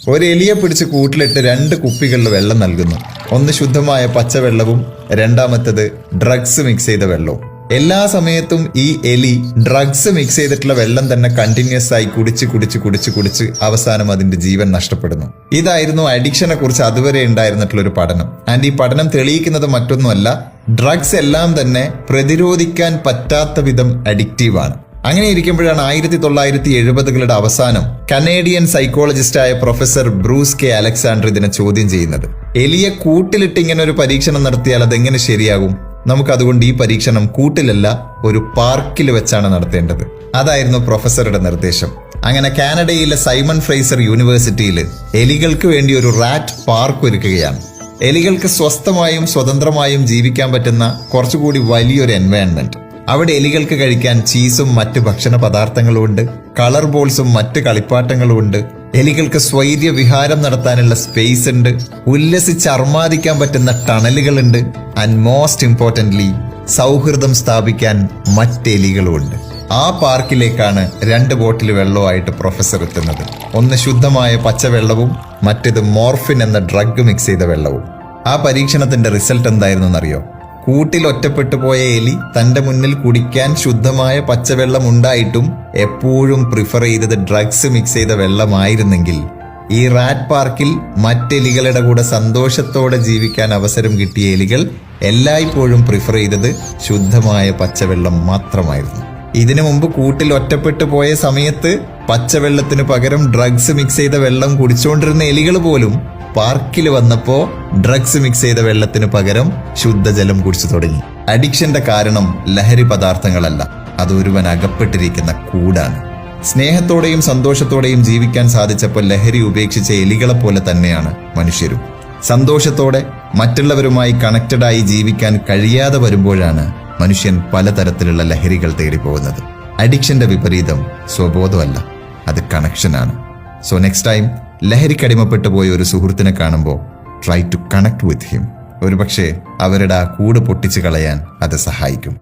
ഒരു എലിയെ പിടിച്ച് കൂട്ടിലിട്ട് 2 കുപ്പികളിൽ വെള്ളം നൽകുന്നു. ഒന്ന് ശുദ്ധമായ പച്ചവെള്ളവും രണ്ടാമത്തത് ഡ്രഗ്സ് മിക്സ് ചെയ്ത വെള്ളവും. എല്ലാ സമയത്തും ഈ എലി ഡ്രഗ്സ് മിക്സ് ചെയ്തിട്ടുള്ള വെള്ളം തന്നെ കണ്ടിന്യൂസ് ആയി കുടിച്ച് അവസാനം അതിന്റെ ജീവൻ നഷ്ടപ്പെടുന്നു. ഇതായിരുന്നു അഡിക്ഷനെ കുറിച്ച് അതുവരെ ഉണ്ടായിരുന്നിട്ടുള്ള ഒരു പഠനം. ആൻഡ് ഈ പഠനം തെളിയിക്കുന്നത് മറ്റൊന്നുമല്ല, ഡ്രഗ്സ് എല്ലാം തന്നെ പ്രതിരോധിക്കാൻ പറ്റാത്ത വിധം അഡിക്റ്റീവാണ്. അങ്ങനെ ഇരിക്കുമ്പോഴാണ് 1970കളുടെ അവസാനം കനേഡിയൻ സൈക്കോളജിസ്റ്റായ പ്രൊഫസർ ബ്രൂസ് കെ അലക്സാണ്ടർ ഇതിനെ ചോദ്യം ചെയ്യുന്നത്. എലിയെ കൂട്ടിലിട്ട് ഇങ്ങനെ ഒരു പരീക്ഷണം നടത്തിയാൽ അതെങ്ങനെ ശരിയാകും? നമുക്കതുകൊണ്ട് ഈ പരീക്ഷണം കൂട്ടിലല്ല, ഒരു പാർക്കിൽ വെച്ചാണ് നടത്തേണ്ടത്. അതായിരുന്നു പ്രൊഫസറുടെ നിർദ്ദേശം. അങ്ങനെ കാനഡയിലെ സൈമൺ ഫ്രേസർ യൂണിവേഴ്സിറ്റിയിൽ എലികൾക്ക് വേണ്ടി ഒരു റാറ്റ് പാർക്ക് ഒരുക്കുകയാണ്. എലികൾക്ക് സ്വസ്ഥമായും സ്വതന്ത്രമായും ജീവിക്കാൻ പറ്റുന്ന കുറച്ചുകൂടി വലിയൊരു എൻവയൺമെന്റ്. അവിടെ എലികൾക്ക് കഴിക്കാൻ ചീസും മറ്റ് ഭക്ഷണ പദാർത്ഥങ്ങളും ഉണ്ട്, കളർ ബോൾസും മറ്റ് കളിപ്പാട്ടങ്ങളും ഉണ്ട്. എലികൾക്ക് സ്വൈര്യ വിഹാരം നടത്താനുള്ള സ്പേസ് ഉണ്ട്, ഉല്ലസിച്ച് അർമാദിക്കാൻ പറ്റുന്ന ടണലുകളുണ്ട്. ആൻഡ് മോസ്റ്റ് ഇമ്പോർട്ടന്റ്ലി സൗഹൃദം സ്ഥാപിക്കാൻ മറ്റെലികളും ഉണ്ട്. ആ പാർക്കിലേക്കാണ് 2 ബോട്ടിൽ വെള്ളവുമായിട്ട് പ്രൊഫസർ എത്തുന്നത്. ഒന്ന് ശുദ്ധമായ പച്ചവെള്ളവും മറ്റേത് മോർഫിൻ എന്ന ഡ്രഗ് മിക്സ് ചെയ്ത വെള്ളവും. ആ പരീക്ഷണത്തിന്റെ റിസൾട്ട് എന്തായിരുന്നു എന്നറിയോ? കൂട്ടിൽ ഒറ്റപ്പെട്ടു പോയ എലി തന്റെ മുന്നിൽ കുടിക്കാൻ ശുദ്ധമായ പച്ചവെള്ളം ഉണ്ടായിട്ടും എപ്പോഴും പ്രിഫർ ചെയ്തത് ഡ്രഗ്സ് മിക്സ് ചെയ്ത വെള്ളമായിരുന്നെങ്കിൽ, ഈ റാറ്റ് പാർക്കിൽ മറ്റെലികളുടെ കൂടെ സന്തോഷത്തോടെ ജീവിക്കാൻ അവസരം കിട്ടിയ എലികൾ എല്ലായ്പ്പോഴും പ്രിഫർ ചെയ്തത് ശുദ്ധമായ പച്ചവെള്ളം മാത്രമായിരുന്നു. ഇതിനു മുമ്പ് കൂട്ടിൽ ഒറ്റപ്പെട്ടു പോയ സമയത്ത് പച്ചവെള്ളത്തിന് പകരം ഡ്രഗ്സ് മിക്സ് ചെയ്ത വെള്ളം കുടിച്ചുകൊണ്ടിരുന്ന എലികൾ പോലും പാർക്കിൽ വന്നപ്പോ ഡ്രഗ്സ് മിക്സ് ചെയ്ത വെള്ളത്തിന് പകരം ശുദ്ധജലം കുടിച്ചു തുടങ്ങി. അഡിക്ഷന്റെ കാരണം ലഹരി പദാർത്ഥങ്ങളല്ല, അത് ഒരുവൻ അകപ്പെട്ടിരിക്കുന്ന കൂടാണ്. സ്നേഹത്തോടെയും സന്തോഷത്തോടെയും ജീവിക്കാൻ സാധിച്ചപ്പോൾ ലഹരി ഉപേക്ഷിച്ച എലികളെ പോലെ തന്നെയാണ് മനുഷ്യരും. സന്തോഷത്തോടെ മറ്റുള്ളവരുമായി കണക്റ്റഡായി ജീവിക്കാൻ കഴിയാതെ വരുമ്പോഴാണ് മനുഷ്യൻ പലതരത്തിലുള്ള ലഹരികൾ തേടിപ്പോകുന്നത്. അഡിക്ഷന്റെ വിപരീതം സ്വബോധമല്ല, അത് കണക്ഷനാണ്. സോ നെക്സ്റ്റ് ടൈം ലഹരിക്കടിമപ്പെട്ടു പോയ ഒരു സുഹൃത്തിനെ കാണുമ്പോൾ try to connect with him. ഒരുപക്ഷെ അവരുടെ ആ കൂട് പൊട്ടിച്ചു കളയാൻ അത് സഹായിക്കും.